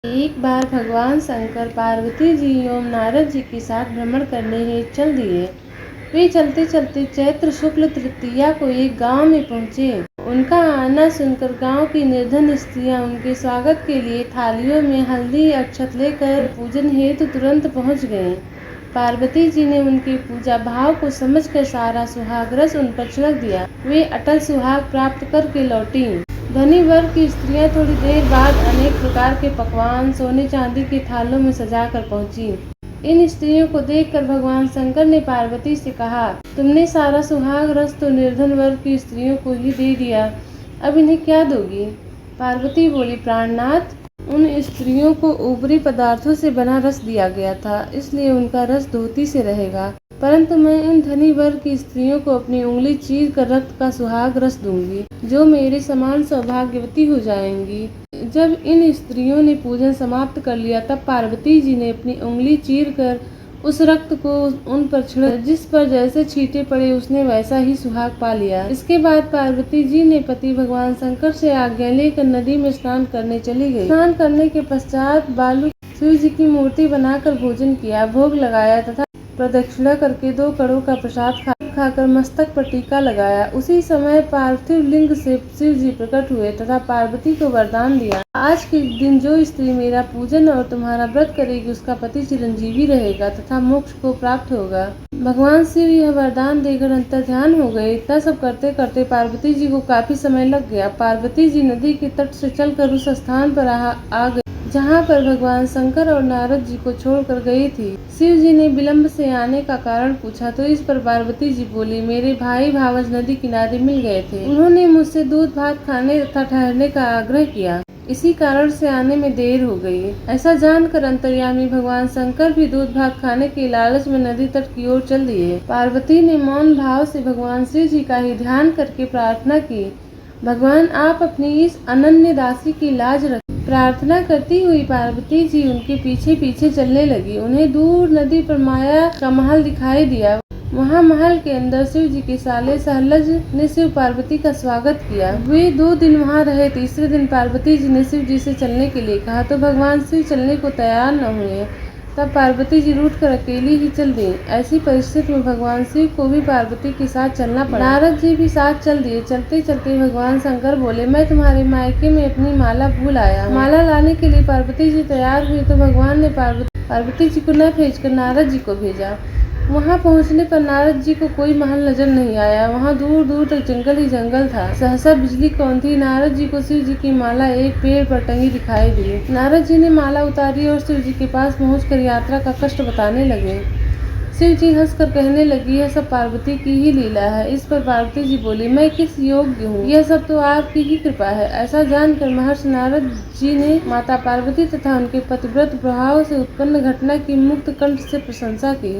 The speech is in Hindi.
एक बार भगवान शंकर पार्वती जी एवं नारद जी के साथ भ्रमण करने हेतु चल दिए। वे चलते चलते चैत्र शुक्ल तृतीया को एक गांव में पहुंचे। उनका आना सुनकर गांव की निर्धन स्त्रियां उनके स्वागत के लिए थालियों में हल्दी अक्षत लेकर पूजन हेतु तुरंत पहुंच गईं। पार्वती जी ने उनके पूजा भाव को समझकर सारा सुहाग रस उन पर छिड़क दिया। वे अटल सुहाग प्राप्त करके लौटी। धनी वर्ग की स्त्रियां थोड़ी देर बाद अनेक प्रकार के पकवान सोने चांदी के थालों में सजाकर पहुंची। इन स्त्रियों को देखकर भगवान शंकर ने पार्वती से कहा, तुमने सारा सुहाग रस तो निर्धन वर्ग की स्त्रियों को ही दे दिया, अब इन्हें क्या दोगी? पार्वती बोली, प्राणनाथ, उन स्त्रियों को ऊपरी पदार्थों से बना रस दिया गया था, इसलिए उनका रस धोती से रहेगा, परंतु मैं इन धनी वर्ग की स्त्रियों को अपनी उंगली चीर कर रक्त का सुहाग रस दूंगी, जो मेरे समान सौभाग्यवती हो जाएंगी। जब इन स्त्रियों ने पूजन समाप्त कर लिया, तब पार्वती जी ने अपनी उंगली चीर कर उस रक्त को उन पर छिड़क, जिस पर जैसे छींटे पड़े उसने वैसा ही सुहाग पा लिया। इसके बाद पार्वती जी ने पति भगवान शंकर से आज्ञा लेकर नदी में स्नान करने चली गई। स्नान करने के पश्चात बालू शिव जी की मूर्ति बनाकर भोजन किया, भोग लगाया तथा प्रदक्षिणा करके 2 कड़ों का प्रसाद खाकर मस्तक पर टीका लगाया। उसी समय पार्थिव लिंग से शिव जी प्रकट हुए तथा पार्वती को वरदान दिया, आज के दिन जो स्त्री मेरा पूजन और तुम्हारा व्रत करेगी उसका पति चिरंजीवी रहेगा तथा मोक्ष को प्राप्त होगा। भगवान शिव यह वरदान देकर अंतर्ध्यान हो गए। इतना सब करते करते पार्वती जी को काफी समय लग गया। पार्वती जी नदी के तट से चलकर उस स्थान पर आ गई जहाँ पर भगवान शंकर और नारद जी को छोड़कर गई थी। शिव जी ने विलंब से आने का कारण पूछा तो इस पर पार्वती जी बोली, मेरे भाई भावज नदी किनारे मिल गए थे, उन्होंने मुझसे दूध भात खाने तथा ठहरने का आग्रह किया, इसी कारण से आने में देर हो गई। ऐसा जानकर अंतर्यामी भगवान शंकर भी दूध भात खाने के लालच में नदी तट की ओर चल दिए। पार्वती ने मौन भाव से भगवान शिव जी का ही ध्यान करके प्रार्थना की, भगवान आप अपनी इस अनन्य दासी की लाज रखें। प्रार्थना करती हुई पार्वती जी उनके पीछे पीछे चलने लगी। उन्हें दूर नदी पर माया का महल दिखाई दिया। वहाँ महल के अंदर शिव जी के साले सहलज ने शिव पार्वती का स्वागत किया। वे 2 दिन वहाँ रहे। तीसरे दिन पार्वती जी ने शिव जी से चलने के लिए कहा तो भगवान शिव चलने को तैयार न हुए। तब पार्वती जी रूठकर अकेली ही चल दी। ऐसी परिस्थिति में भगवान शिव को भी पार्वती के साथ चलना पड़ा। नारद जी भी साथ चल दिए। चलते चलते भगवान शंकर बोले, मैं तुम्हारे मायके में अपनी माला भूल आया हूँ। माला लाने के लिए पार्वती जी तैयार हुई तो भगवान ने पार्वती जी को न भेजकर नारद जी को भेजा। वहाँ पहुँचने पर नारद जी को कोई महल नजर नहीं आया। वहाँ दूर दूर तक जंगल ही जंगल था। सहसा बिजली कौंधी। नारद जी को शिव जी की माला एक पेड़ पर टंगी दिखाई दी। नारद जी ने माला उतारी और शिव जी के पास पहुंचकर यात्रा का कष्ट बताने लगे। शिव जी हंसकर कहने लगी, यह सब पार्वती की ही लीला है। इस पर पार्वती जी बोली, मैं किस योग्य हूँ, यह सब तो आपकी ही कृपा है। ऐसा जानकर महर्षि नारद जी ने माता पार्वती तथा उनके पतिव्रत प्रभाव से उत्पन्न घटना की मुक्त कंठ से प्रशंसा की।